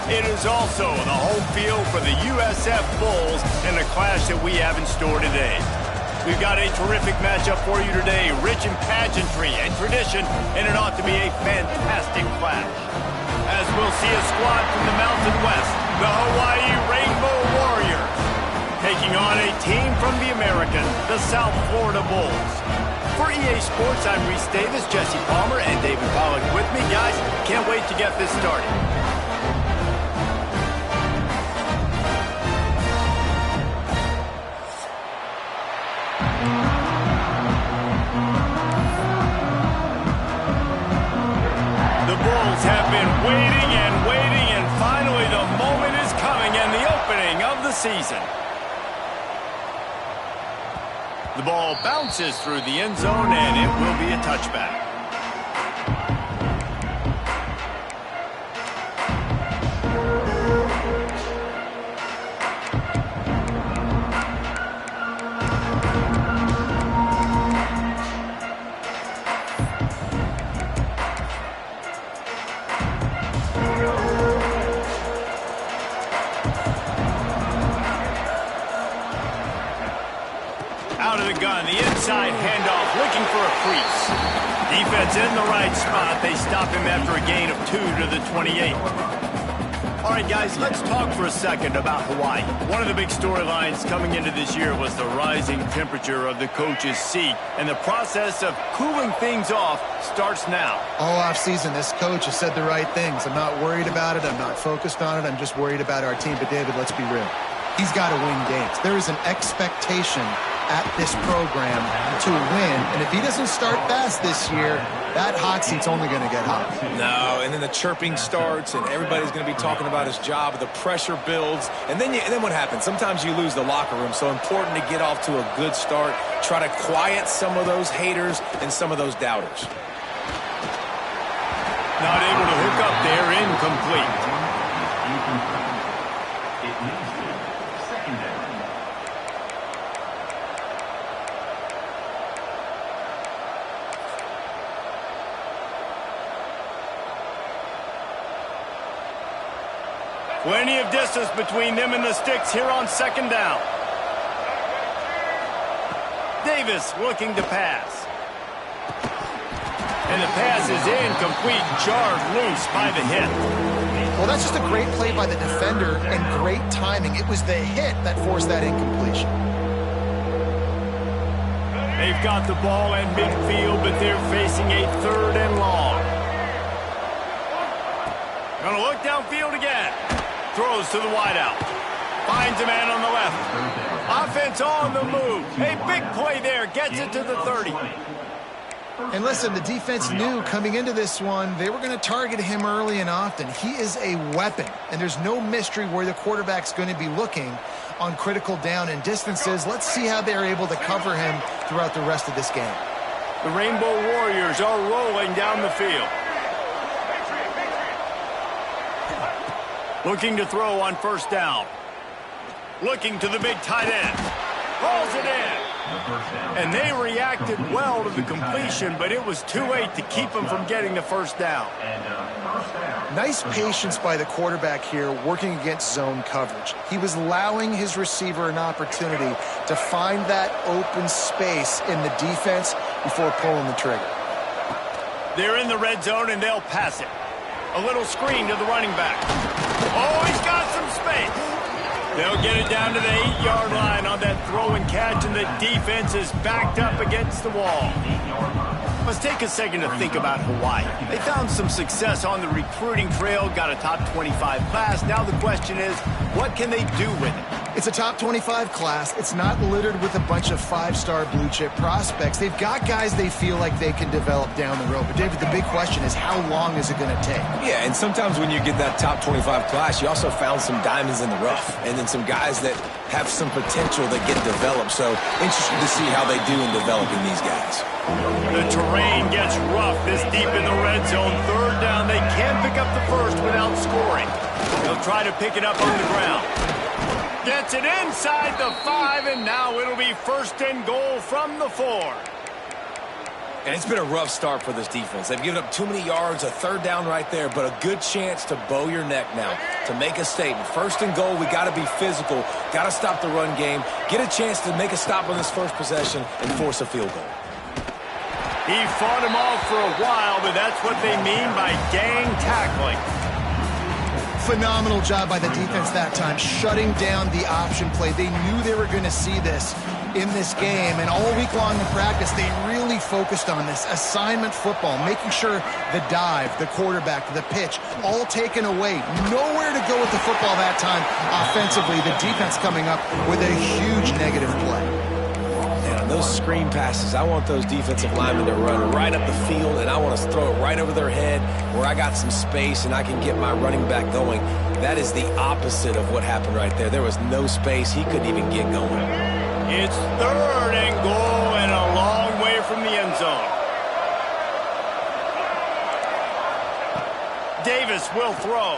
It is also the home field for the USF Bulls and the clash that we have in store today. We've got a terrific matchup for you today, rich in pageantry and tradition, and it ought to be a fantastic clash. As we'll see a squad from the Mountain West, the Hawaii Rainbow Warriors, taking on a team from the American, the South Florida Bulls. For EA Sports, I'm Reese Davis, Jesse Palmer, and David Pollack with me. Guys, can't wait to get this started. The Bulls have been waiting and finally the moment is coming and the opening of the season. The ball bounces through the end zone, and it will be a touchback. Out of the gun, the inside handoff, looking for a crease. Defense in the right spot. They stop him after a gain of 2 to the 28. All right, guys, let's talk for a second about Hawaii. One of the big storylines coming into this year was the rising temperature of the coach's seat, and the process of cooling things off starts now. All offseason, this coach has said the right things. I'm not worried about it. I'm not focused on it. I'm just worried about our team. But, David, let's be real. He's got to win games. There is an expectation at this program to win, and if he doesn't start fast this year, that hot seat's only going to get hot. No, and then the chirping starts, and everybody's going to be talking about his job. The pressure builds, and then what happens? Sometimes you lose the locker room, so important to get off to a good start. Try to quiet some of those haters and some of those doubters. Not able to hook up there, incomplete. Plenty of distance between them and the sticks here on second down. Davis looking to pass. And the pass is incomplete, jarred loose by the hit. Well, that's just a great play by the defender and great timing. It was the hit that forced that incompletion. They've got the ball in midfield, but they're facing a 3rd and long. Gonna look downfield again. Throws to the wideout. Finds a man on the left. Offense on the move. A big play there. Gets it to the 30. And listen, the defense knew coming into this one, they were going to target him early and often. He is a weapon, and there's no mystery where the quarterback's going to be looking on critical down and distances. Let's see how they're able to cover him throughout the rest of this game. The Rainbow Warriors are rolling down the field. Looking to throw on first down. Looking to the big tight end. Hauls it in. And they reacted well to the completion, but it was too late to keep them from getting the first down. Nice patience by the quarterback here working against zone coverage. He was allowing his receiver an opportunity to find that open space in the defense before pulling the trigger. They're in the red zone, and they'll pass it. A little screen to the running back. Oh, he's got some space. They'll get it down to the 8-yard line on that throw and catch, and the defense is backed up against the wall. Let's take a second to think about Hawaii. They found some success on the recruiting trail, got a top 25 class. Now the question is, what can they do with it? It's a top 25 class. It's not littered with a bunch of 5-star blue-chip prospects. They've got guys they feel like they can develop down the road. But, David, the big question is, how long is it going to take? Yeah, and sometimes when you get that top 25 class, you also found some diamonds in the rough. And then some guys that have some potential that get developed. So, interested to see how they do in developing these guys. The terrain gets rough this deep in the red zone. 3rd down, they can't pick up the first without scoring. They'll try to pick it up on the ground. Gets it inside the 5, and now it'll be 1st and goal from the 4. And it's been a rough start for this defense. They've given up too many yards, a third down right there, but a good chance to bow your neck now, to make a statement. First and goal, we got to be physical, got to stop the run game, get a chance to make a stop on this first possession and force a field goal. He fought him off for a while, but that's what they mean by gang tackling. Phenomenal job by the defense that time, shutting down the option play. They knew they were going to see this in this game, and all week long in practice, they really focused on this assignment football, making sure the dive, the quarterback, the pitch, all taken away. Nowhere to go with the football that time offensively. The defense coming up with a huge negative play. And on those screen passes, I want those defensive linemen to run right up the field, and I want to throw it right over their head where I got some space and I can get my running back going. That is the opposite of what happened right there. There was no space. He couldn't even get going. It's third and goal and a long way from the end zone. Davis will throw.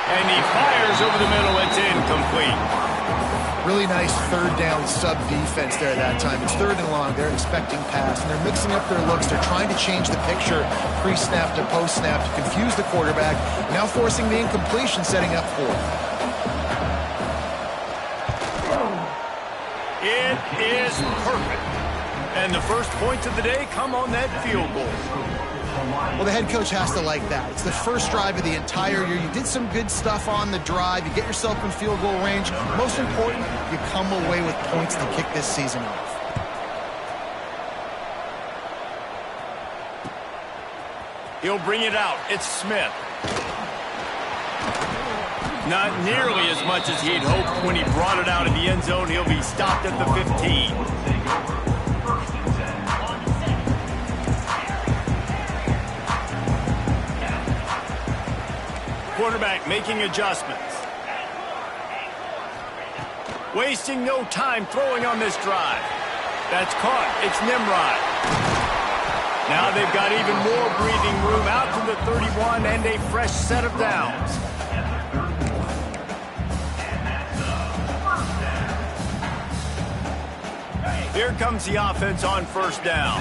And he fires over the middle. It's incomplete. Really nice third down sub-defense there that time. It's third and long. They're expecting pass, and they're mixing up their looks. They're trying to change the picture pre-snap to post-snap to confuse the quarterback, now forcing the incompletion, setting up fourth. It is perfect. And the first points of the day come on that field goal. Well, the head coach has to like that. It's the first drive of the entire year. You did some good stuff on the drive. You get yourself in field goal range. Most important, you come away with points to kick this season off. He'll bring it out. It's Smith. Not nearly as much as he'd hoped when he brought it out in the end zone. He'll be stopped at the 15. Quarterback making adjustments. Wasting no time throwing on this drive. That's caught. It's Nimrod. Now they've got even more breathing room out to the 31 and a fresh set of downs. Here comes the offense on first down.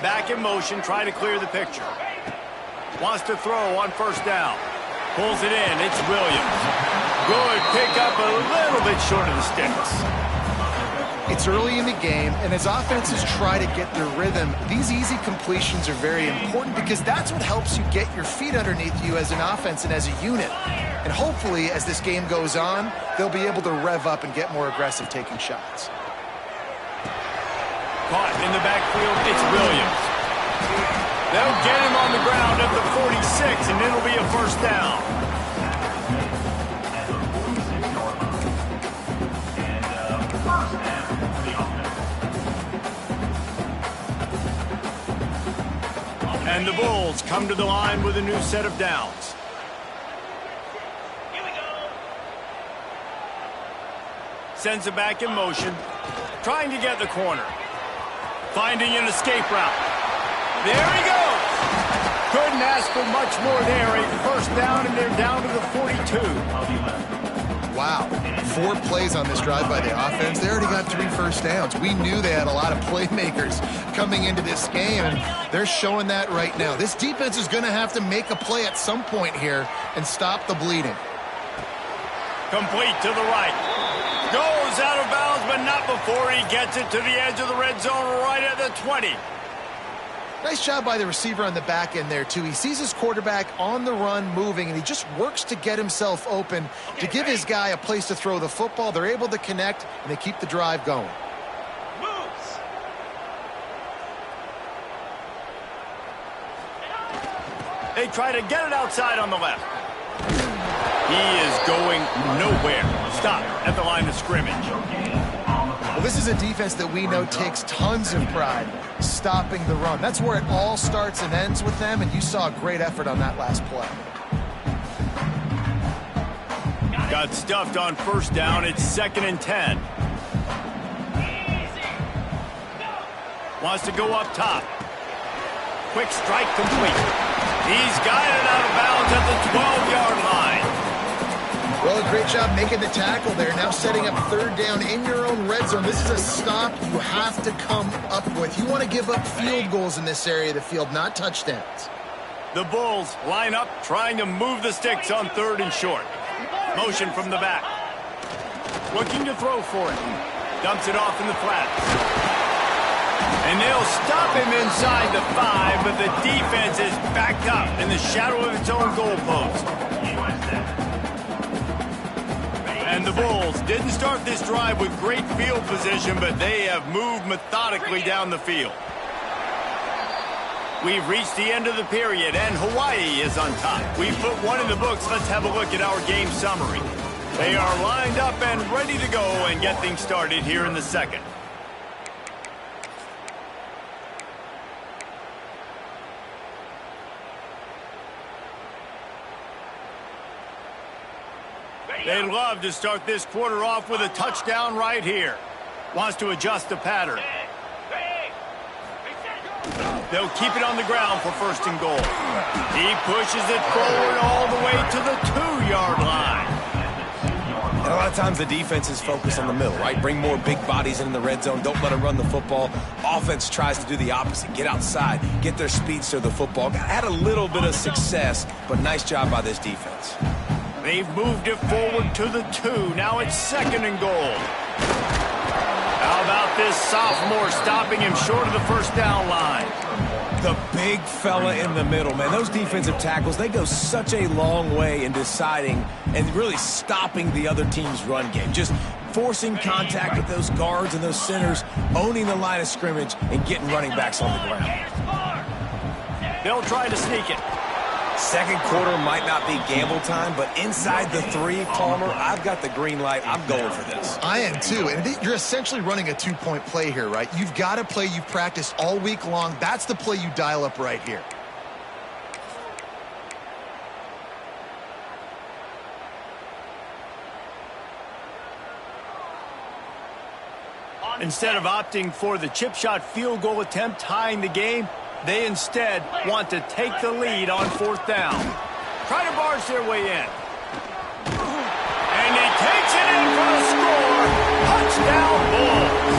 Back in motion, trying to clear the picture. Wants to throw on first down. Pulls it in. It's Williams. Good pickup, a little bit short of the sticks. It's early in the game, and as offenses try to get their rhythm, these easy completions are very important because that's what helps you get your feet underneath you as an offense and as a unit. And hopefully, as this game goes on, they'll be able to rev up and get more aggressive taking shots. Caught in the backfield, it's Williams. They'll get him on the ground at the 46, and it'll be a first down. And the Bulls come to the line with a new set of downs. Here we go. Sends it back in motion. Trying to get the corner. Finding an escape route. There he goes. Couldn't ask for much more there. A first down, and they're down to the 42. Wow. 4 plays on this drive by the offense. They already got 3 first downs. We knew they had a lot of playmakers coming into this game, and they're showing that right now. This defense is going to have to make a play at some point here and stop the bleeding. Complete to the right. Goes out of bounds, but not before he gets it to the edge of the red zone right at the 20. Nice job by the receiver on the back end there, too. He sees his quarterback on the run moving, and he just works to get himself open to give his guy a place to throw the football. They're able to connect, and they keep the drive going. They try to get it outside on the left. He is going nowhere. Stop at the line of scrimmage. Well, this is a defense that we know takes tons of pride stopping the run. That's where it all starts and ends with them, and you saw a great effort on that last play. Got stuffed on first down. It's 2nd and 10. Wants to go up top. Quick strike complete. He's got it out of bounds at the 12-yard line. Well, a great job making the tackle there. Now setting up third down in your own red zone. This is a stop you have to come up with. You want to give up field goals in this area of the field, not touchdowns. The Bulls line up, trying to move the sticks on 3rd and short. Motion from the back. Looking to throw for it. Dumps it off in the flats. And they'll stop him inside the 5, but the defense is backed up in the shadow of its own goalpost. And the Bulls didn't start this drive with great field position, but they have moved methodically down the field. We've reached the end of the period, and Hawaii is on top. We've put one in the books. Let's have a look at our game summary. They are lined up and ready to go and get things started here in the second. They'd love to start this quarter off with a touchdown right here. Wants to adjust the pattern. They'll keep it on the ground for 1st and goal. He pushes it forward all the way to the 2-yard line. And a lot of times the defense is focused on the middle, right? Bring more big bodies in the red zone. Don't let them run the football. Offense tries to do the opposite. Get outside. Get their speedster the football. Had a little bit of success, but nice job by this defense. They've moved it forward to the 2. Now it's 2nd and goal. How about this sophomore stopping him short of the 1st down line? The big fella in the middle, man. Those defensive tackles, they go such a long way in deciding and really stopping the other team's run game. Just forcing contact with those guards and those centers, owning the line of scrimmage, and getting running backs on the ground. They'll try to sneak it. Second quarter might not be gamble time, but inside the 3, Palmer, I've got the green light. I'm going for this. I am too, and you're essentially running a 2-point play here, right? You've got a play you've practiced all week long. That's the play you dial up right here. Instead of opting for the chip shot field goal attempt tying the game, they instead want to take the lead on 4th down. Try to barge their way in. And he takes it in for the score. Touchdown, Bulls.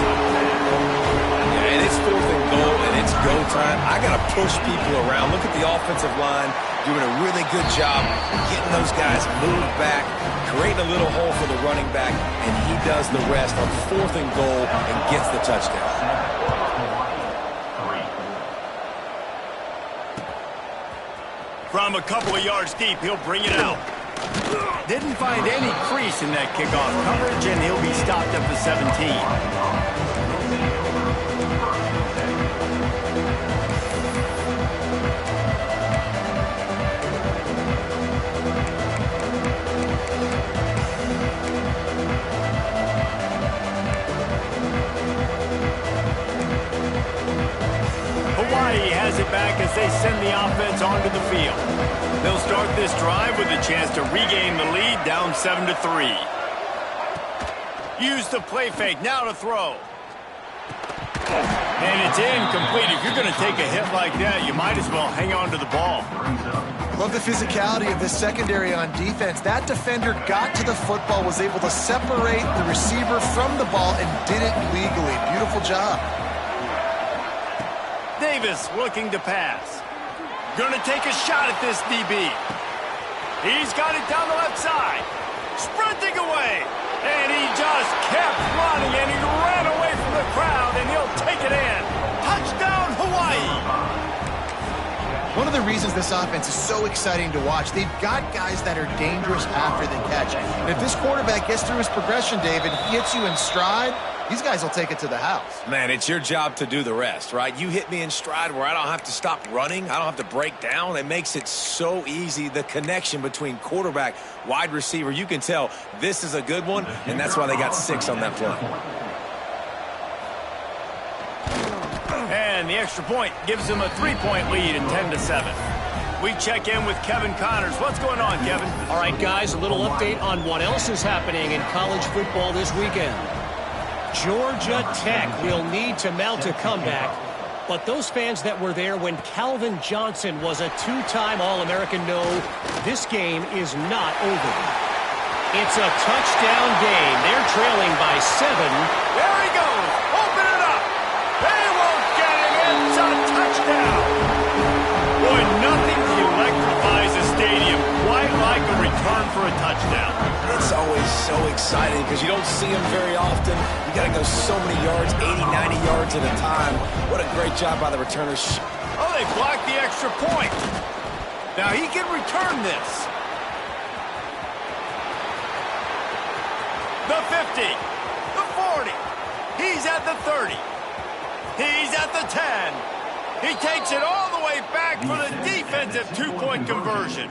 And it's 4th and goal, and it's go time. I got to push people around. Look at the offensive line doing a really good job getting those guys moved back, creating a little hole for the running back, and he does the rest on 4th and goal and gets the touchdown. From a couple of yards deep, he'll bring it out. Didn't find any crease in that kickoff coverage, and he'll be stopped at the 17. Hawaii has it back as they send the offense onto the field. They'll start this drive with a chance to regain the lead, down 7-3. Use the play fake, now to throw. And it's incomplete. If you're going to take a hit like that, you might as well hang on to the ball. Love the physicality of this secondary on defense. That defender got to the football, was able to separate the receiver from the ball, and did it legally. Beautiful job. Davis looking to pass. Gonna take a shot at this DB. He's got it down the left side. Sprinting away. And he just kept running, and he ran away from the crowd, and he'll take it in. Touchdown, Hawaii. One of the reasons this offense is so exciting to watch, they've got guys that are dangerous after the catch. And if this quarterback gets through his progression, David, hits you in stride, these guys will take it to the house. Man, it's your job to do the rest, right? You hit me in stride where I don't have to stop running. I don't have to break down. It makes it so easy. The connection between quarterback, wide receiver, you can tell this is a good one, and that's why they got 6 on that play. And the extra point gives them a 3-point lead at 10-7. We check in with Kevin Connors. What's going on, Kevin? All right, guys, a little update on what else is happening in college football this weekend. Georgia Tech will need to mount a comeback, but those fans that were there when Calvin Johnson was a 2-time All-American know this game is not over. It's a touchdown game. They're trailing by 7. There he goes. Open it up. They won't get him. It's a touchdown. Boy, nothing electrifies a stadium quite like a return for a touchdown. It's always so exciting because you don't see them very often. You got to go so many yards, 80, 90 yards at a time. What a great job by the returners. Oh, they blocked the extra point. Now he can return this. The 50, the 40, he's at the 30, he's at the 10. He takes it all the way back for the defensive two-point conversion.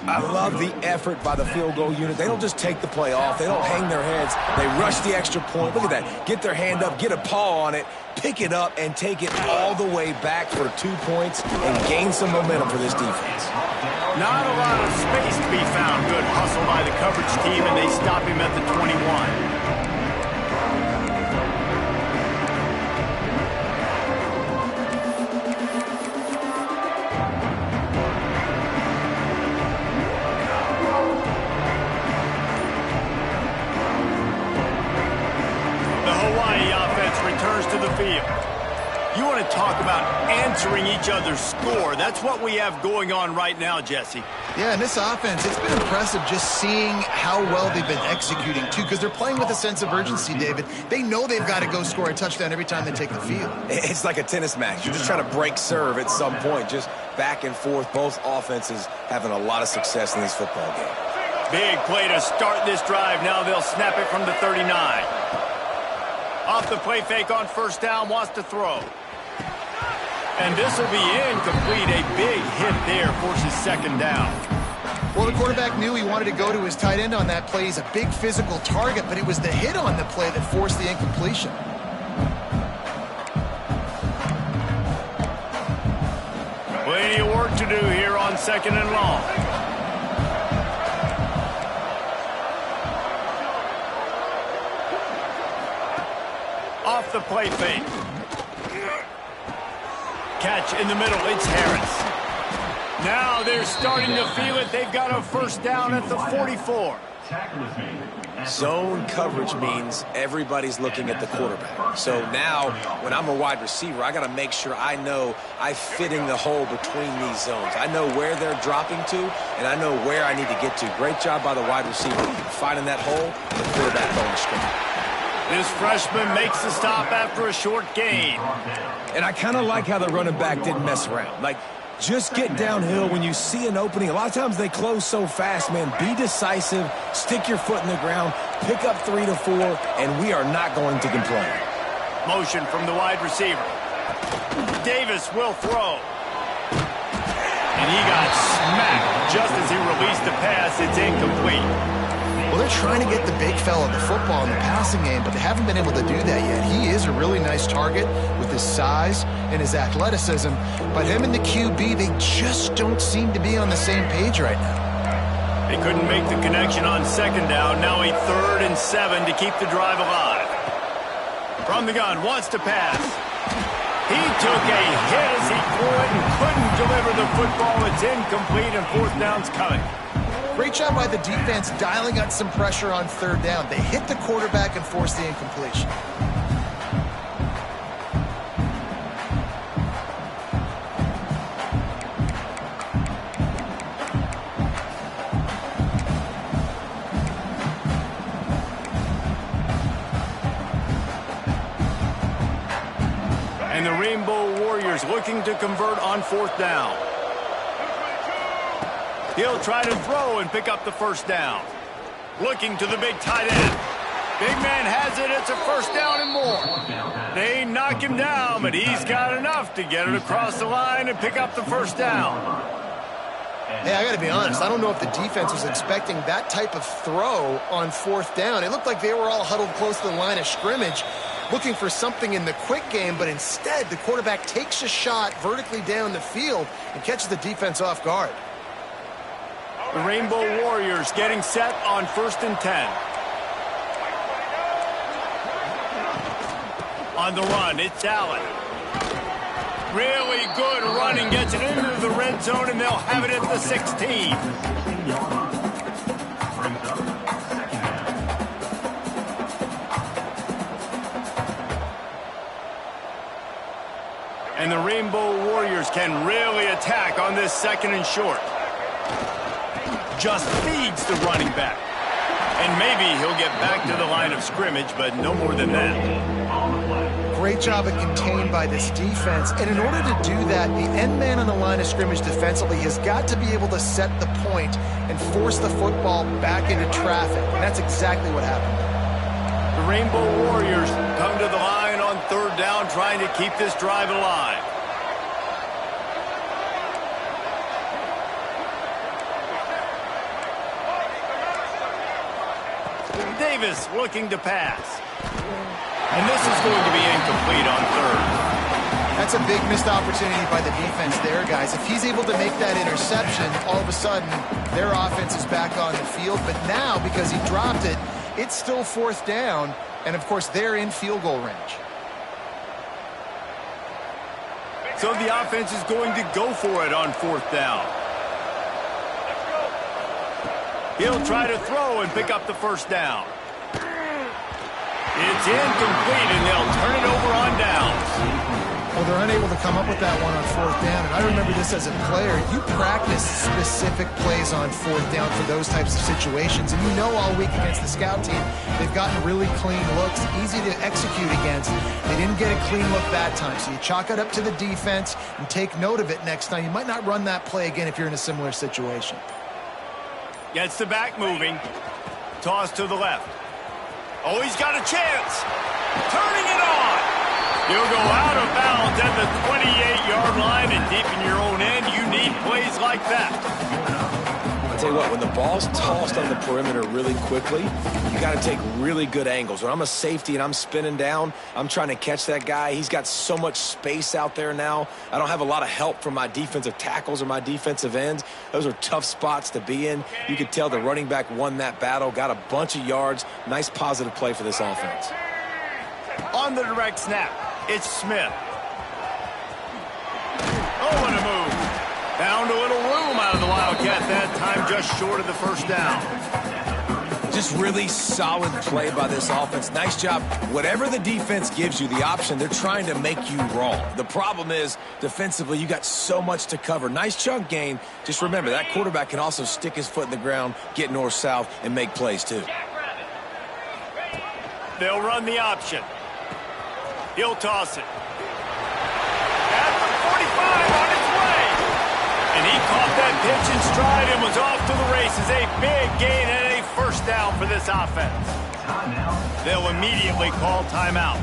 I love the effort by the field goal unit. They don't just take the play off. They don't hang their heads. They rush the extra point. Look at that. Get their hand up, get a paw on it, pick it up, and take it all the way back for 2 points and gain some momentum for this defense. Not a lot of space to be found. Good hustle by the coverage team, and they stop him at the 21. Returns to the field. You want to talk about answering each other's score. That's what we have going on right now, Jesse. Yeah, and this offense, it's been impressive just seeing how well they've been executing, too, because they're playing with a sense of urgency, David. They know they've got to go score a touchdown every time they take the field. It's like a tennis match. You're just trying to break serve at some point, just back and forth. Both offenses having a lot of success in this football game. Big play to start this drive. Now they'll snap it from the 39. Off the play fake on first down, wants to throw. And this will be incomplete. A big hit there, forces second down. Well, the quarterback knew he wanted to go to his tight end on that play. He's a big physical target, but it was the hit on the play that forced the incompletion. Plenty of work to do here on second and long. Off the play fake. Catch in the middle. It's Harris. Now they're starting to feel it. They've got a first down at the 44. Zone coverage means everybody's looking at the quarterback. So now, when I'm a wide receiver, I got to make sure I know I fit in the hole between these zones. I know where they're dropping to, and I know where I need to get to. Great job by the wide receiver finding that hole, and the quarterback going to scrimmage. This freshman makes the stop after a short gain. And I kind of like how the running back didn't mess around. Like, just get downhill when you see an opening. A lot of times they close so fast, man. Be decisive, stick your foot in the ground, pick up 3 to 4, and we are not going to complain. Motion from the wide receiver. Davis will throw. And he got smacked just as he released the pass. It's incomplete. Well, they're trying to get the big fella the football in the passing game, but they haven't been able to do that yet. He is a really nice target with his size and his athleticism, but him and the QB, they just don't seem to be on the same page right now. They couldn't make the connection on second down. Now a 3rd and 7 to keep the drive alive. From the gun, wants to pass. He took a hit as he threw it and couldn't deliver the football. It's incomplete and 4th down's coming. Great job by the defense dialing up some pressure on 3rd down. They hit the quarterback and forced the incompletion. And the Rainbow Warriors looking to convert on 4th down. He'll try to throw and pick up the first down. Looking to the big tight end. Big man has it. It's a first down and more. They knock him down, but he's got enough to get it across the line and pick up the first down. Hey, I got to be honest. I don't know if the defense was expecting that type of throw on 4th down. It looked like they were all huddled close to the line of scrimmage, looking for something in the quick game, but instead the quarterback takes a shot vertically down the field and catches the defense off guard. The Rainbow Warriors getting set on 1st and 10. On the run, it's Allen. Really good running, gets it into the red zone, and they'll have it at the 16. And the Rainbow Warriors can really attack on this 2nd and short. Just feeds the running back. And maybe he'll get back to the line of scrimmage, but no more than that. Great job of contained by this defense. And in order to do that, the end man on the line of scrimmage defensively has got to be able to set the point and force the football back into traffic. And that's exactly what happened. The Rainbow Warriors come to the line on 3rd down, trying to keep this drive alive. Davis looking to pass. And this is going to be incomplete on 3rd. That's a big missed opportunity by the defense there, guys. If he's able to make that interception, all of a sudden, their offense is back on the field. But now, because he dropped it, it's still 4th down. And, of course, they're in field goal range. So the offense is going to go for it on 4th down. He'll try to throw and pick up the 1st down. It's incomplete, and they'll turn it over on downs. Well, they're unable to come up with that one on 4th down. And I remember this as a player. You practice specific plays on 4th down for those types of situations. And you know all week against the scout team, they've gotten really clean looks, easy to execute against. They didn't get a clean look that time. So you chalk it up to the defense and take note of it next time. You might not run that play again if you're in a similar situation. Gets the back moving. Toss to the left. Oh, he's got a chance. Turning it on. He'll go out of bounds at the 28-yard line, and deep in your own end, you need plays like that. I'll tell you what, when the ball's tossed on the perimeter really quickly, you got to take really good angles. When I'm a safety and I'm spinning down, I'm trying to catch that guy. He's got so much space out there now. I don't have a lot of help from my defensive tackles or my defensive ends. Those are tough spots to be in. You could tell the running back won that battle, got a bunch of yards. Nice positive play for this offense. On the direct snap, it's Smith. Oh, what a move. Found a little room out of the Wildcat that time, just short of the 1st down. Just really solid play by this offense. Nice job. Whatever the defense gives you, the option, they're trying to make you wrong. The problem is, defensively, you got so much to cover. Nice chunk gain. Just remember, that quarterback can also stick his foot in the ground, get north-south, and make plays, too. They'll run the option. He'll toss it. At the 45 on its way. And he caught that pitch in stride and was off to the races. A big gain and a 1st down for this offense. They'll immediately call timeout.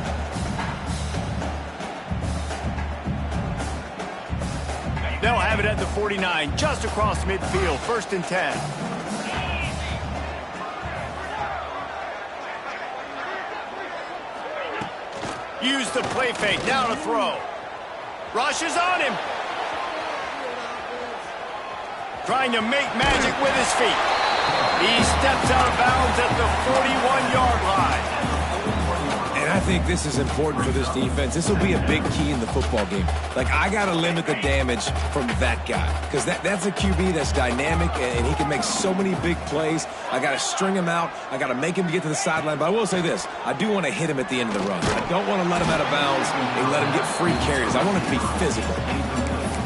They'll have it at the 49, just across midfield, 1st and 10. Use the play fake, now to throw. Rushes on him. Trying to make magic with his feet. He steps out of bounds at the 41-yard line. And I think this is important for this defense. This will be a big key in the football game. Like, I got to limit the damage from that guy. Because that's a QB that's dynamic, and he can make so many big plays. I got to string him out. I got to make him get to the sideline. But I will say this. I do want to hit him at the end of the run. I don't want to let him out of bounds and let him get free carries. I want him to be physical.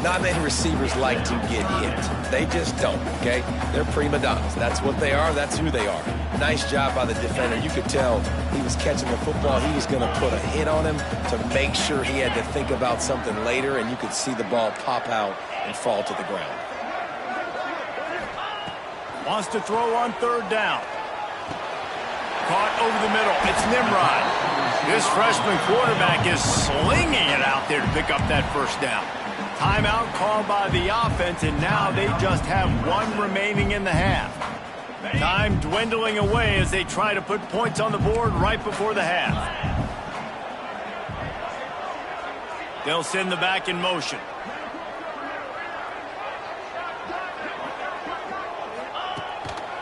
Not many receivers like to get hit. They just don't, okay? They're prima donnas. That's what they are. That's who they are. Nice job by the defender. You could tell he was catching the football. He was going to put a hit on him to make sure he had to think about something later, and you could see the ball pop out and fall to the ground. Wants to throw on 3rd down. Caught over the middle. It's Nimrod. This freshman quarterback is slinging it out there to pick up that 1st down. Timeout called by the offense, and now they just have 1 remaining in the half. Time dwindling away as they try to put points on the board right before the half. They'll send the back in motion.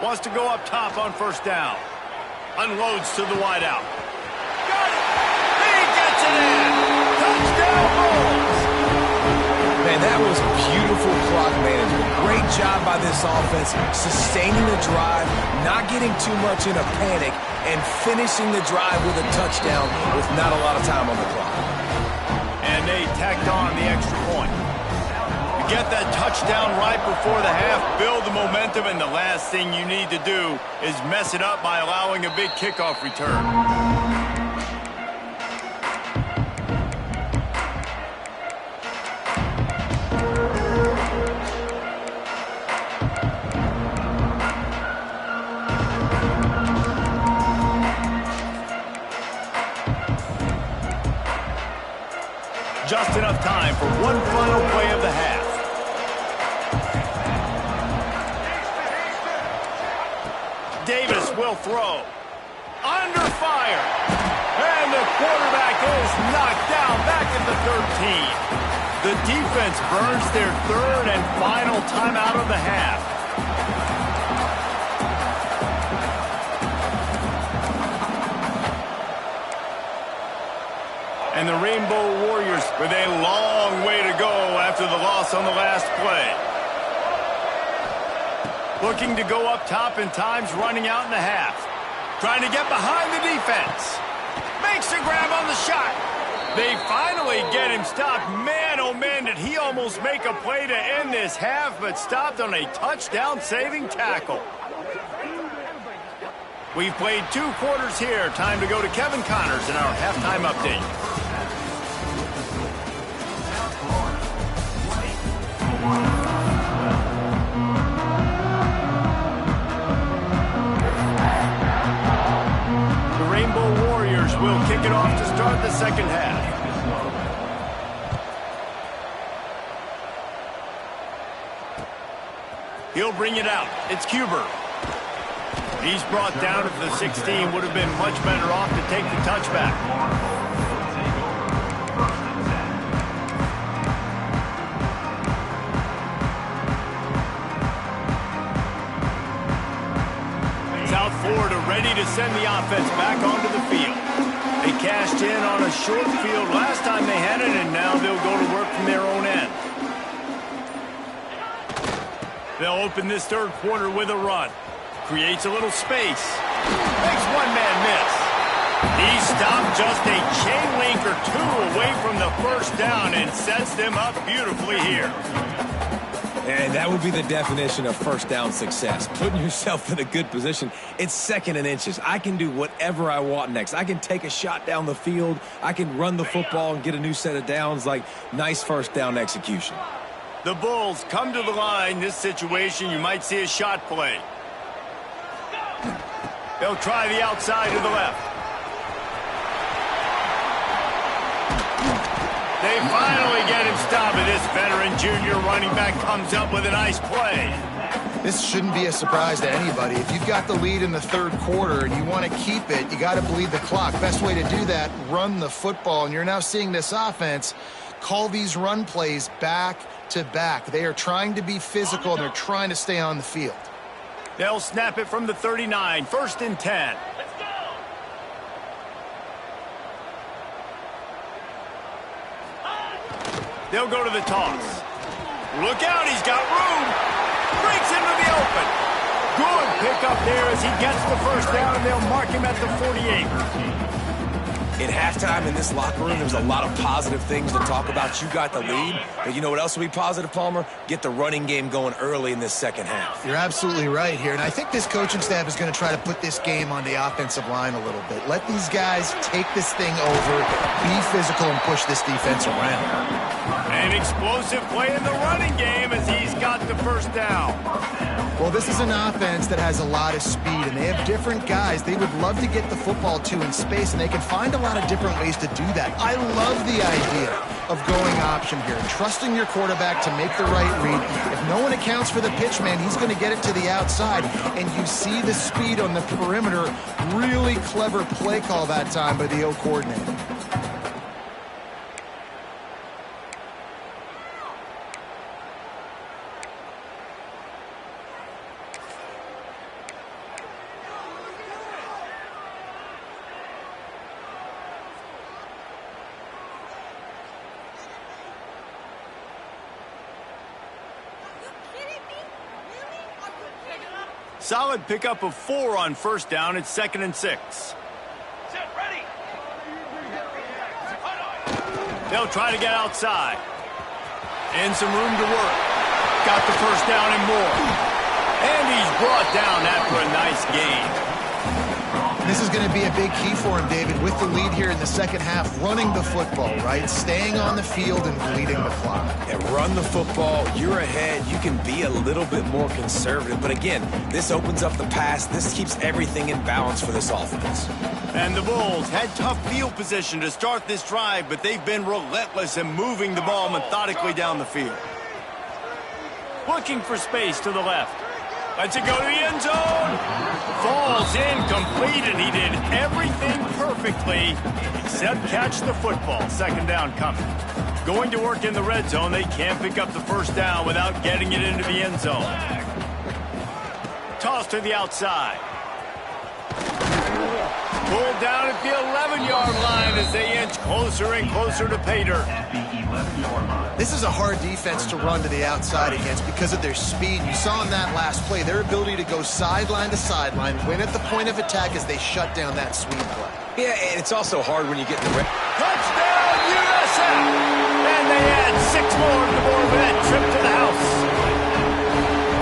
Wants to go up top on 1st down. Unloads to the wideout. Got it! He gets it in! Touchdown Bulls! Man, that was beautiful clock management. Great job by this offense, sustaining the drive, not getting too much in a panic, and finishing the drive with a touchdown with not a lot of time on the clock. And and they tacked on the extra point. You get that touchdown right before the half, build the momentum, and the last thing you need to do is mess it up by allowing a big kickoff return. Just enough time for one final play of the half. Davis will throw. Under fire. And the quarterback is knocked down back at the 13. The defense burns their third and final timeout of the half. And the Rainbow Warriors with a long way to go after the loss on the last play. Looking to go up top, and time's running out in the half. Trying to get behind the defense. Makes a grab on the shot. They finally get him stopped. Man, oh man, did he almost make a play to end this half, but stopped on a touchdown-saving tackle. We've played 2 quarters here. Time to go to Kevin Connors in our halftime update. The Rainbow Warriors will kick it off to start the second half. He'll bring it out. It's Cuber. He's brought down at the 16. Would have been much better off to take the touchback. Ford are ready to send the offense back onto the field. They cashed in on a short field last time they had it, and now they'll go to work from their own end. They'll open this third quarter with a run. Creates a little space. Makes one man miss. He stopped just a chain link or 2 away from the first down and sets them up beautifully here. And that would be the definition of first down success. Putting yourself in a good position. It's 2nd and inches. I can do whatever I want next. I can take a shot down the field. I can run the football and get a new set of downs. Like, nice first down execution. The Bulls come to the line. This situation, you might see a shot play. They'll try the outside to the left. They finally get him stopped, and this veteran junior running back comes up with a nice play. This shouldn't be a surprise to anybody. If you've got the lead in the third quarter and you want to keep it, you got to bleed the clock. Best way to do that, run the football. And you're now seeing this offense call these run plays back to back. They are trying to be physical, and they're trying to stay on the field. They'll snap it from the 39, 1st and 10. They'll go to the toss. Look out, he's got room. Breaks into the open. Good pickup there as he gets the first down, and they'll mark him at the 48. At halftime in this locker room, there's a lot of positive things to talk about. You got the lead, but you know what else will be positive, Palmer? Get the running game going early in this second half. You're absolutely right here, and I think this coaching staff is going to try to put this game on the offensive line a little bit. Let these guys take this thing over, be physical, and push this defense around. An explosive play in the running game as he's got the first down. Well, this is an offense that has a lot of speed, and they have different guys they would love to get the football to in space, and they can find a lot of different ways to do that. I love the idea of going option here, trusting your quarterback to make the right read. If no one accounts for the pitch man, he's going to get it to the outside, and you see the speed on the perimeter. Really clever play call that time by the O coordinator. Solid pickup of 4 on first down. It's 2nd and 6. They'll try to get outside. And some room to work. Got the first down and more. And he's brought down after a nice gain. This is going to be a big key for him, David, with the lead here in the second half, running the football, right? Staying on the field and bleeding the clock. And run the football, you're ahead, you can be a little bit more conservative. But again, this opens up the pass. This keeps everything in balance for this offense. And the Bulls had tough field position to start this drive, but they've been relentless in moving the ball methodically down the field. Looking for space to the left. Lets it go to the end zone. Falls incomplete, and he did everything perfectly except catch the football. Second down coming. Going to work in the red zone. They can't pick up the first down without getting it into the end zone. Toss to the outside. Pulled down at the 11-yard line as they inch closer and closer to pay dirt. This is a hard defense to run to the outside against because of their speed. You saw in that last play their ability to go sideline to sideline, win at the point of attack as they shut down that sweep play. Yeah, and it's also hard when you get the touchdown, USA! And they add 6 more to the board with that trip to the house.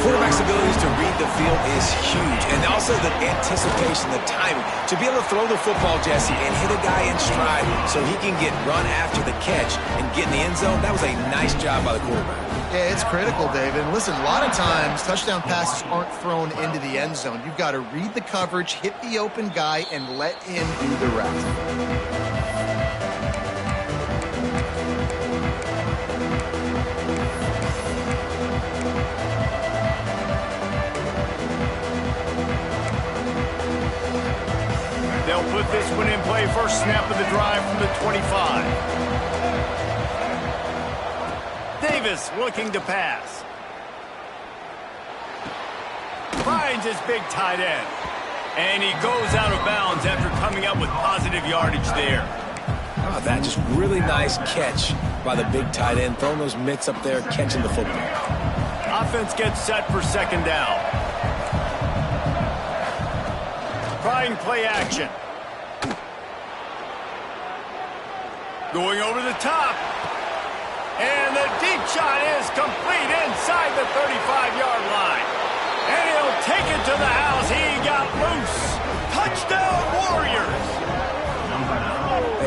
Quarterback's abilities to read the field is huge, and also the anticipation, the timing. To be able to throw the football, Jesse, and hit a guy in stride so he can get run after the catch and get in the end zone, that was a nice job by the quarterback. Yeah, it's critical, David. And listen, a lot of times touchdown passes aren't thrown into the end zone. You've got to read the coverage, hit the open guy, and let him do the rest. They'll put this one in play. First snap of the drive from the 25. Davis looking to pass. Finds his big tight end. And he goes out of bounds after coming up with positive yardage there. Oh, that just really nice catch by the big tight end. Throwing those mitts up there, catching the football. Offense gets set for second down. Trying play action. Going over the top. And the deep shot is complete inside the 35-yard line. And he'll take it to the house. He got loose. Touchdown, Warriors.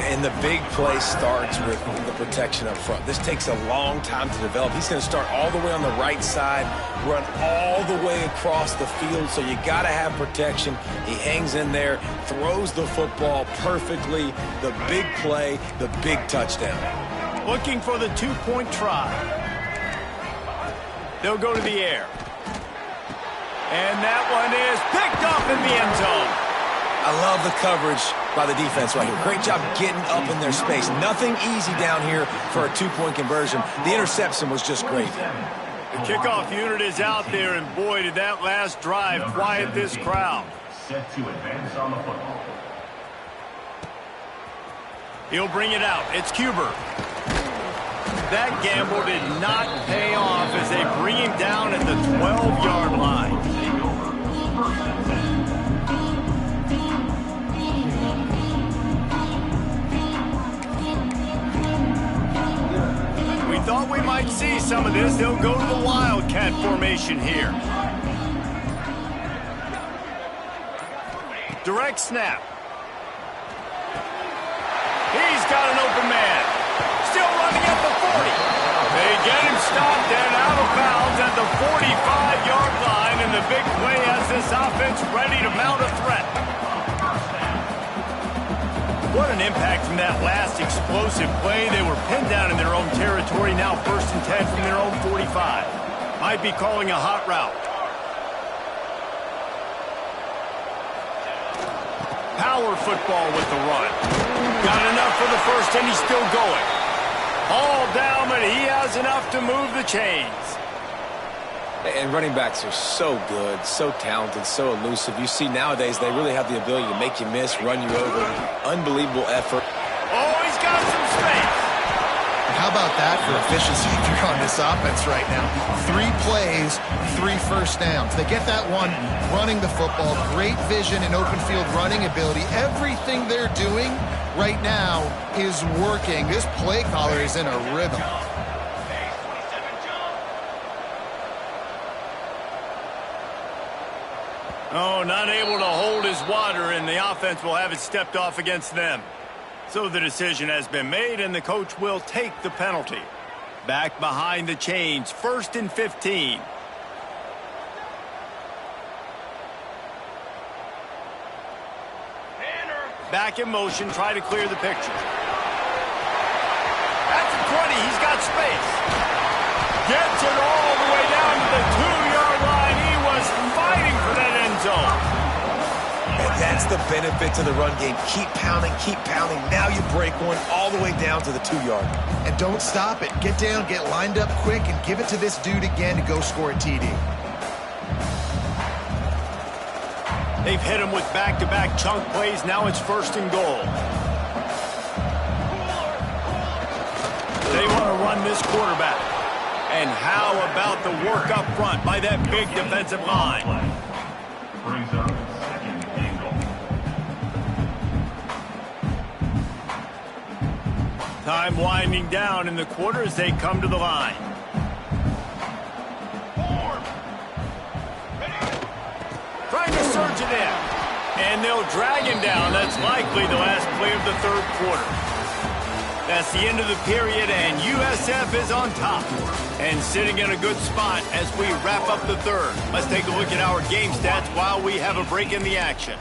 And the big play starts with the protection up front. This takes a long time to develop. He's going to start all the way on the right side, run all the way across the field, so you got to have protection. He hangs in there, throws the football perfectly. The big play, the big touchdown. Looking for the 2-point try. They'll go to the air. And that one is picked up in the end zone. I love the coverage by the defense right here. Great job getting up in their space. Nothing easy down here for a 2-point conversion. The interception was just great. The kickoff unit is out there, and boy, did that last drive quiet this crowd. Set to advance on the football. He'll bring it out. It's Cuber. That gamble did not pay off as they bring him down at the 12-yard line. We thought we might see some of this. They'll go to the Wildcat formation here. Direct snap. He's got an open man. Still running at the 40. They get him stopped and out of bounds at the 45-yard line, and the big play has this offense ready to mount a threat. What an impact from that last explosive play. They were pinned down in their own territory, now 1st and 10 from their own 45. Might be calling a hot route. Power football with the run. Got enough for the first, and he's still going. All down, but he has enough to move the chains. And running backs are so good, so talented, so elusive. You see nowadays they really have the ability to make you miss, run you over. Unbelievable effort. Oh, he's got some space. How about that for efficiency if you're on this offense right now? 3 plays, 3 first downs. They get that one running the football, great vision and open field running ability. Everything they're doing right now is working. This play caller is in a rhythm. Oh, not able to hold his water, and the offense will have it stepped off against them. So the decision has been made, and the coach will take the penalty. Back behind the chains, 1st and 15. Back in motion, try to clear the picture. At the 20, he's got space. Gets it all the way down to the 2-yard line. He was fighting for that end zone. And that's the benefit to the run game. Keep pounding, keep pounding. Now you break one all the way down to the 2-yard. And don't stop it. Get down, get lined up quick, and give it to this dude again to go score a TD. They've hit him with back-to-back chunk plays. Now it's 1st and goal. They want to run this quarterback. And how about the work up front by that big defensive line? Brings up 2nd and goal. Time winding down in the quarter as they come to the line. Trying to surge it in. And they'll drag him down. That's likely the last play of the 3rd quarter. That's the end of the period, and USF is on top. And sitting in a good spot as we wrap up the 3rd. Let's take a look at our game stats while we have a break in the action.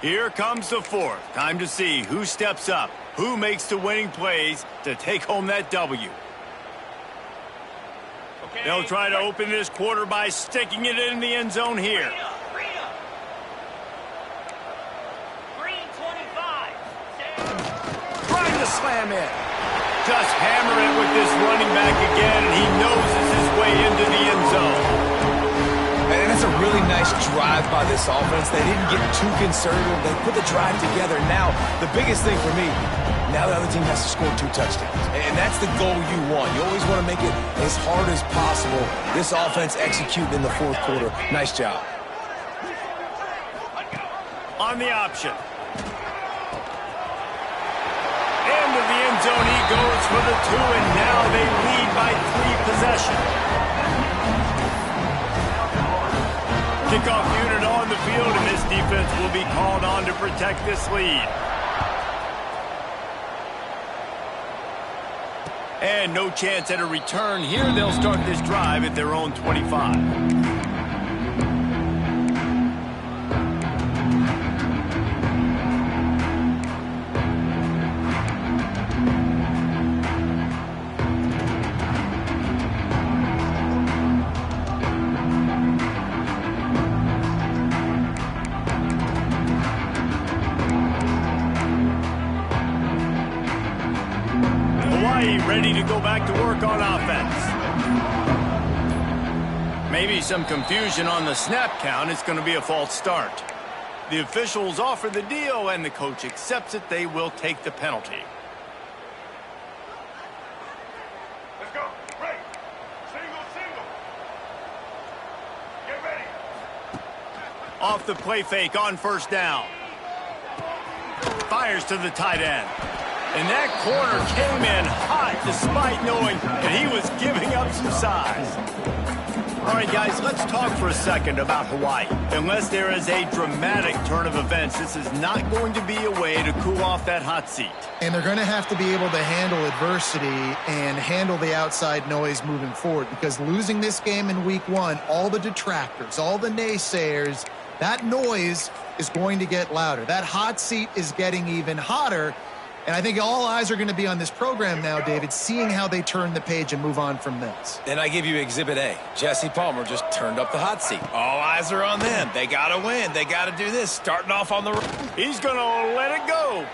Here comes the 4th. Time to see who steps up, who makes the winning plays to take home that W. They'll try to open this quarter by sticking it in the end zone here. Trying to slam in. Just hammer it with this running back again, and he noses his way into the end zone. And it's a really nice drive by this offense. They didn't get too conservative. They put the drive together. Now, the biggest thing for me, now the other team has to score 2 touchdowns. And that's the goal you want. You always want to make it as hard as possible. This offense executed in the 4th quarter. Nice job. On the option. Into the end zone he goes for the 2, and now they lead by 3 possessions. Kickoff unit on the field, and this defense will be called on to protect this lead. And no chance at a return here. They'll start this drive at their own 25. Ready to go back to work on offense. Maybe some confusion on the snap count. It's going to be a false start. The officials offer the deal, and the coach accepts it. They will take the penalty. Let's go. Right. Single. Get ready. Off the play fake on 1st down. Fires to the tight end. And that corner came in hot despite knowing that he was giving up some size. All right, guys, let's talk for a second about Hawaii. Unless there is a dramatic turn of events, this is not going to be a way to cool off that hot seat. And they're going to have to be able to handle adversity and handle the outside noise moving forward, because losing this game in week 1, all the detractors, all the naysayers, that noise is going to get louder. That hot seat is getting even hotter. And I think all eyes are going to be on this program now, David, seeing how they turn the page and move on from this. And I give you Exhibit A. Jesse Palmer just turned up the hot seat. All eyes are on them. They got to win. They got to do this. Starting off on the road. He's going to let it go.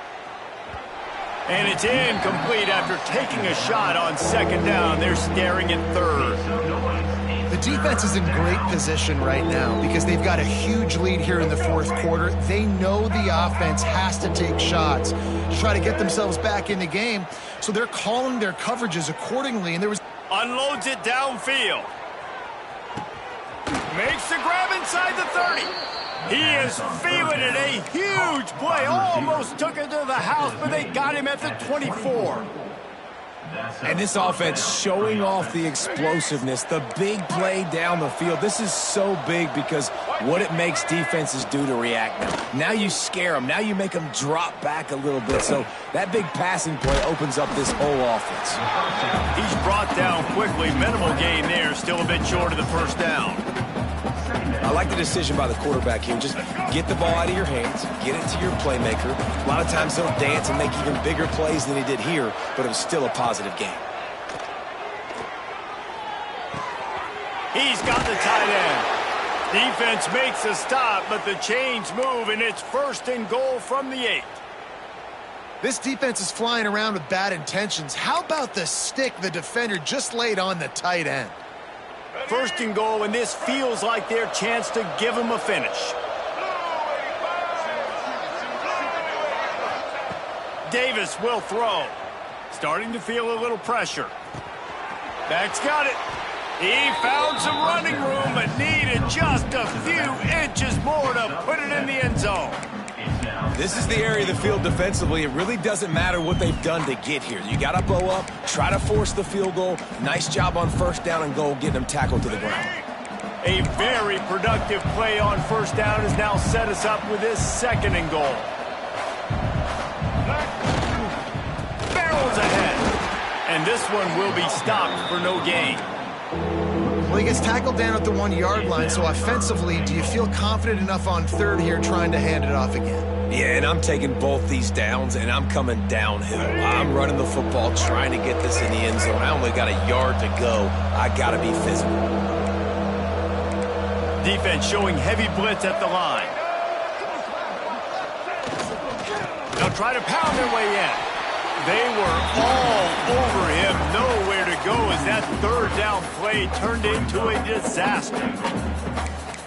And it's incomplete after taking a shot on 2nd down. They're staring at 3rd. The defense is in great position right now because they've got a huge lead here in the fourth quarter. They know the offense has to take shots to try to get themselves back in the game, so they're calling their coverages accordingly. And there was unloads it downfield. Makes the grab inside the 30. He is feeling it. A huge play. Almost took it to the house, but they got him at the 24. And this offense showing off the explosiveness, the big play down the field. This is so big because what it makes defenses do to react now. Now you scare them. Now you make them drop back a little bit. So that big passing play opens up this whole offense. He's brought down quickly. Minimal gain there. Still a bit short of the first down. I like the decision by the quarterback here. Just get the ball out of your hands, get it to your playmaker. A lot of times he'll dance and make even bigger plays than he did here, but it was still a positive game. He's got the tight end. Defense makes a stop, but the chains move, and it's 1st and goal from the 8. This defense is flying around with bad intentions. How about the stick the defender just laid on the tight end? 1st and goal, and this feels like their chance to give him a finish. Davis will throw. Starting to feel a little pressure. Back's got it. He found some running room, but needed just a few inches more to put it in the end zone. This is the area of the field defensively. It really doesn't matter what they've done to get here. You got to bow up, try to force the field goal. Nice job on 1st down and goal, getting them tackled to the ground. A very productive play on 1st down has now set us up with this 2nd and goal. Barrels ahead. And this one will be stopped for no gain. Well, he gets tackled down at the 1-yard line, so offensively, do you feel confident enough on 3rd here trying to hand it off again? Yeah, and I'm taking both these downs, and I'm coming downhill. I'm running the football, trying to get this in the end zone. I only got a yard to go. I got to be physical. Defense showing heavy blitz at the line. They'll try to pound their way in. They were all over him. Nowhere to go as that 3rd down play turned into a disaster.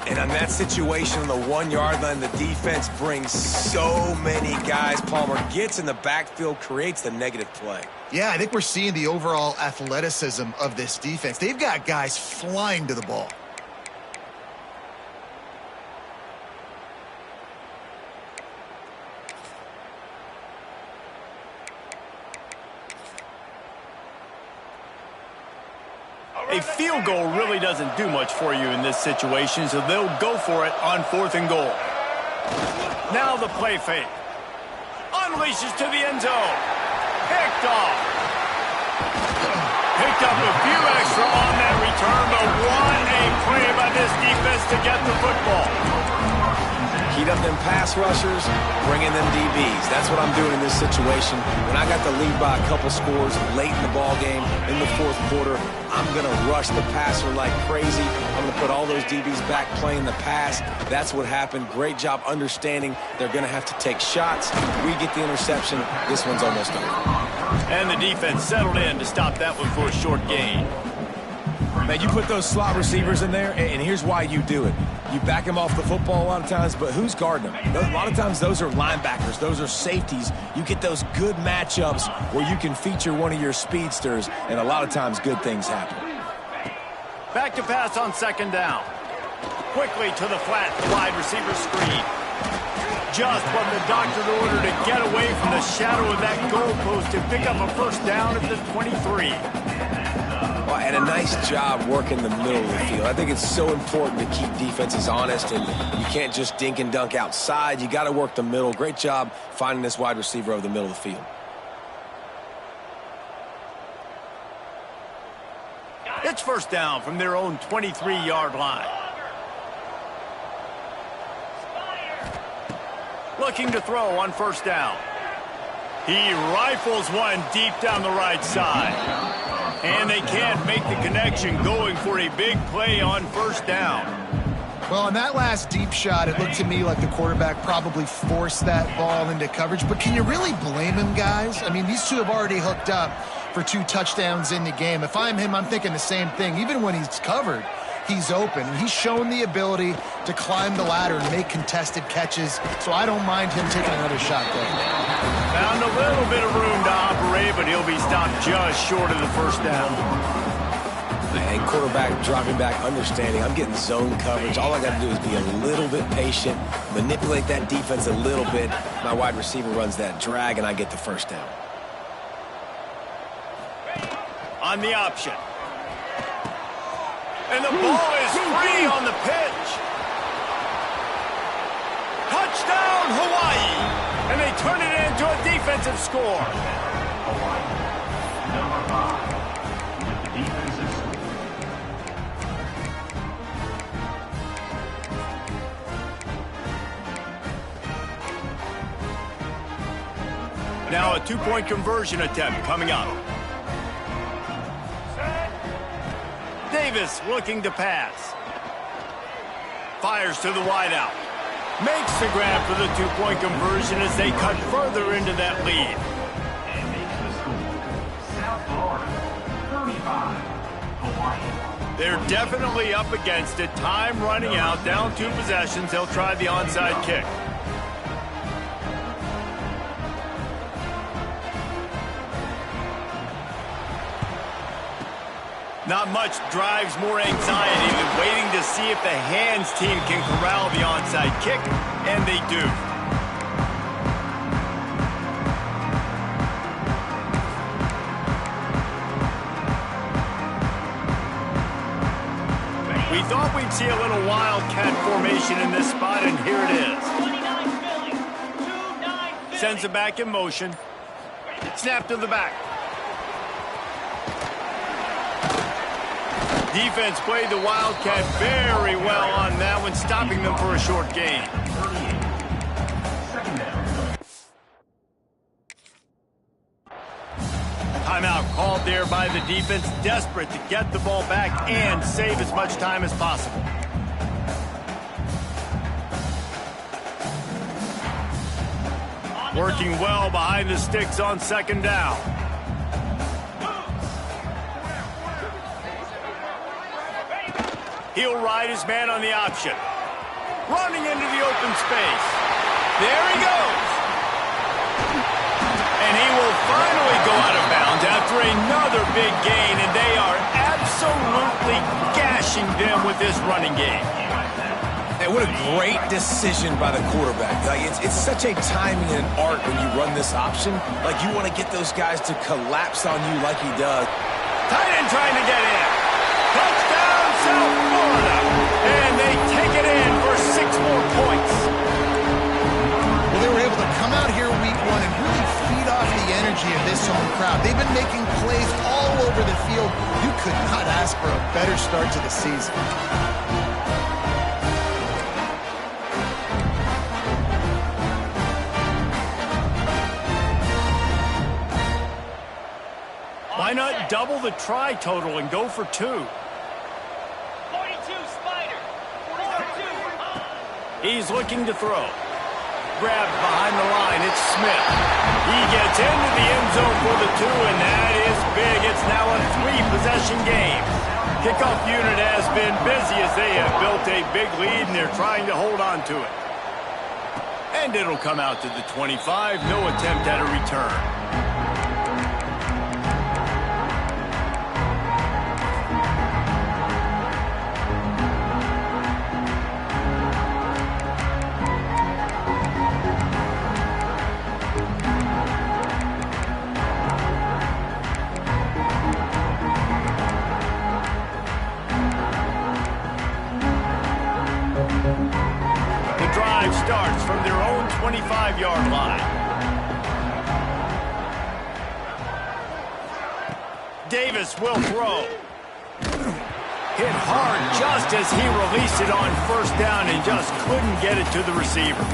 And on that situation on the 1-yard line, the defense brings so many guys. Palmer gets in the backfield, creates the negative play. Yeah, I think we're seeing the overall athleticism of this defense. They've got guys flying to the ball. A field goal really doesn't do much for you in this situation, so they'll go for it on 4th and goal. Now the play fake. Unleashes to the end zone. Picked off. Picked up a few extra on that return, but what a play by this defense to get the football. Heat up them pass rushers, bring in them DBs. That's what I'm doing in this situation. When I got the lead by a couple scores late in the ball game, in the 4th quarter, I'm going to rush the passer like crazy. I'm going to put all those DBs back playing the pass. That's what happened. Great job understanding they're going to have to take shots. We get the interception. This one's almost over. And the defense settled in to stop that one for a short gain. Man, you put those slot receivers in there, and here's why you do it. You back them off the football a lot of times, but who's guarding them? A lot of times those are linebackers. Those are safeties. You get those good matchups where you can feature one of your speedsters, and a lot of times good things happen. Back to pass on 2nd down. Quickly to the flat wide receiver screen. Just what the doctor ordered to get away from the shadow of that goalpost and pick up a 1st down at the 23. Well, and a nice job working the middle of the field. I think it's so important to keep defenses honest, and you can't just dink and dunk outside. You got to work the middle. Great job finding this wide receiver over the middle of the field. It's 1st down from their own 23-yard line. Looking to throw on 1st down. He rifles one deep down the right side. And they can't make the connection, going for a big play on 1st down. Well, on that last deep shot, it looked to me like the quarterback probably forced that ball into coverage. But can you really blame him, guys? I mean, these two have already hooked up for 2 touchdowns in the game. If I'm him, I'm thinking the same thing. Even when he's covered, he's open. He's shown the ability to climb the ladder and make contested catches, so I don't mind him taking another shot there. Found a little bit of room to operate, but he'll be stopped just short of the first down. And quarterback dropping back, understanding I'm getting zone coverage. All I got to do is be a little bit patient, manipulate that defense a little bit. My wide receiver runs that drag, and I get the first down. On the option. And the ball is free on the pitch. Touchdown, Hawaii. And they turn it into a defensive score. Hawaii. Number 5 with the defensive score. Now a two-point conversion attempt coming up. Davis looking to pass. Fires to the wideout. Makes the grab for the two-point conversion as they cut further into that lead. And makes the score. South Florida, 35. Hawaii. They're definitely up against it. Time running out. Down 2 possessions. They'll try the onside kick. Not much drives more anxiety than waiting to see if the hands team can corral the onside kick, and they do. We thought we'd see a little wildcat formation in this spot, and here it is. Sends it back in motion. Snap to the back. Defense played the Wildcat very well on that one, stopping them for a short gain. Timeout called there by the defense, desperate to get the ball back and save as much time as possible. Working well behind the sticks on second down. He'll ride his man on the option. Running into the open space. There he goes. And he will finally go out of bounds after another big gain, and they are absolutely gashing them with this running game. And what a great decision by the quarterback. Like it's such a timing and an art when you run this option. Like you want to get those guys to collapse on you like he does. Tight end trying to get in. Touchdown, South Florida. And they take it in for 6 more points. Well, they were able to come out here week 1 and really feed off the energy of this home crowd. They've been making plays all over the field. You could not ask for a better start to the season. Why not double the try total and go for 2? 42 Spider. 42. He's looking to throw. Grabbed behind the line. It's Smith. He gets into the end zone for the 2, and that is big. It's now a 3-possession game. Kickoff unit has been busy as they have built a big lead, and they're trying to hold on to it. And it'll come out to the 25. No attempt at a return. Starts from their own 25-yard line. Davis will throw. Hit hard just as he released it on first down and just couldn't get it to the receiver.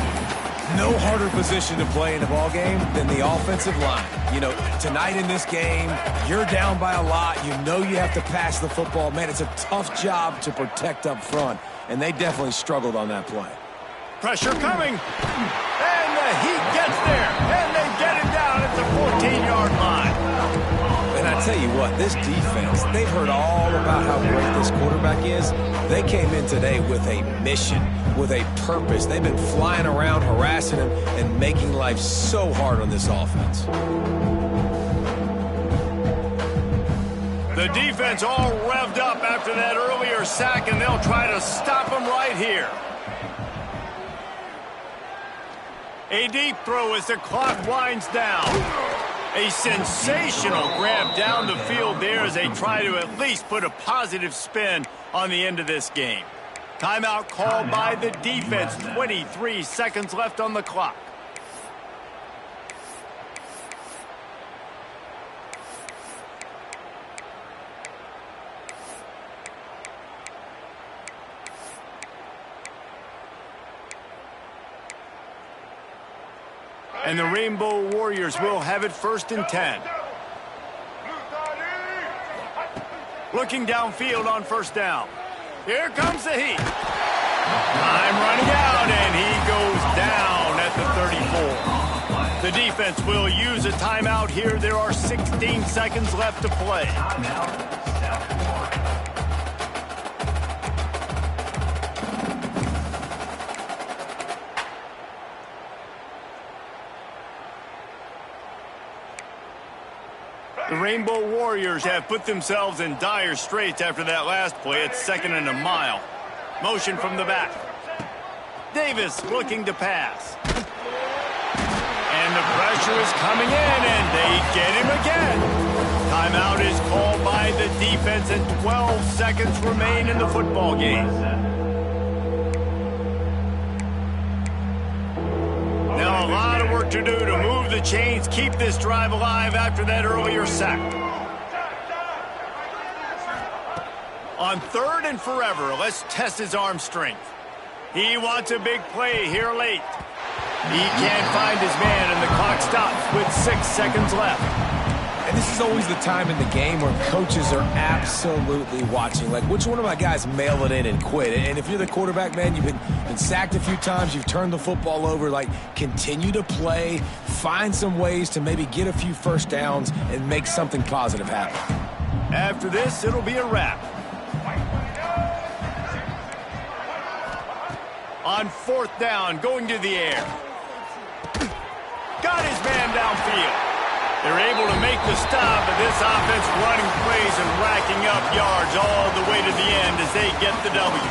No harder position to play in a ball game than the offensive line. You know, tonight in this game, you're down by a lot. You know you have to pass the football. Man, it's a tough job to protect up front, and they definitely struggled on that play. Pressure coming. And the Heat gets there. And they get it down at the 14-yard line. And I I'll tell you what, this defense, they've heard all about how great this quarterback is. They came in today with a mission, with a purpose. They've been flying around, harassing him, and making life so hard on this offense. The defense all revved up after that earlier sack, and they'll try to stop him right here. A deep throw as the clock winds down. A sensational grab down the field there as they try to at least put a positive spin on the end of this game. Timeout called by the defense. 23 seconds left on the clock. And the Rainbow Warriors will have it 1st and 10. Looking downfield on 1st down. Here comes the heat. Time running out, and he goes down at the 34. The defense will use a timeout here. There are 16 seconds left to play. The Rainbow Warriors have put themselves in dire straits after that last play. It's 2nd and a mile. Motion from the back. Davis looking to pass. And the pressure is coming in, and they get him again. Timeout is called by the defense, and 12 seconds remain in the football game. Now a lot of work to do to move the chains, keep this drive alive after that earlier sack. On 3rd and forever, let's test his arm strength. He wants a big play here late. He can't find his man, and the clock stops with 6 seconds left. And this is always the time in the game where coaches are absolutely watching. Like, which one of my guys mail it in and quit? And if you're the quarterback, man, you've been sacked a few times, you've turned the football over, like, continue to play, find some ways to maybe get a few 1st downs and make something positive happen. After this, it'll be a wrap. On 4th down, going to the air. Got his man downfield. They're able to make the stop, but this offense running plays and racking up yards all the way to the end as they get the W.